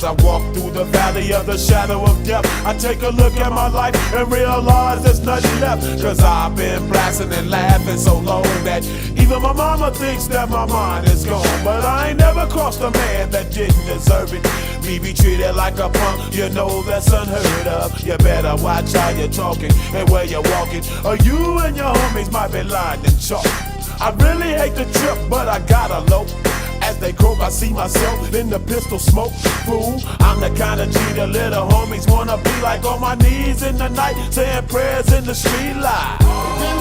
As I walk through the valley of the shadow of death, I take a look at my life and realize there's nothing left. Cause I've been blasting and laughing so long that even my mama thinks that my mind is gone. But I ain't never crossed a man that didn't deserve it. Me be treated like a punk, you know that's unheard of. You better watch how you're talking and where you're walking, or you and your homies might be lined in chalk. I really hate the trip, but I gotta low. As they croak, I see myself in the pistol smoke. Fool, I'm the kind of G the little homies wanna be like, on my knees in the night, saying prayers in the street light.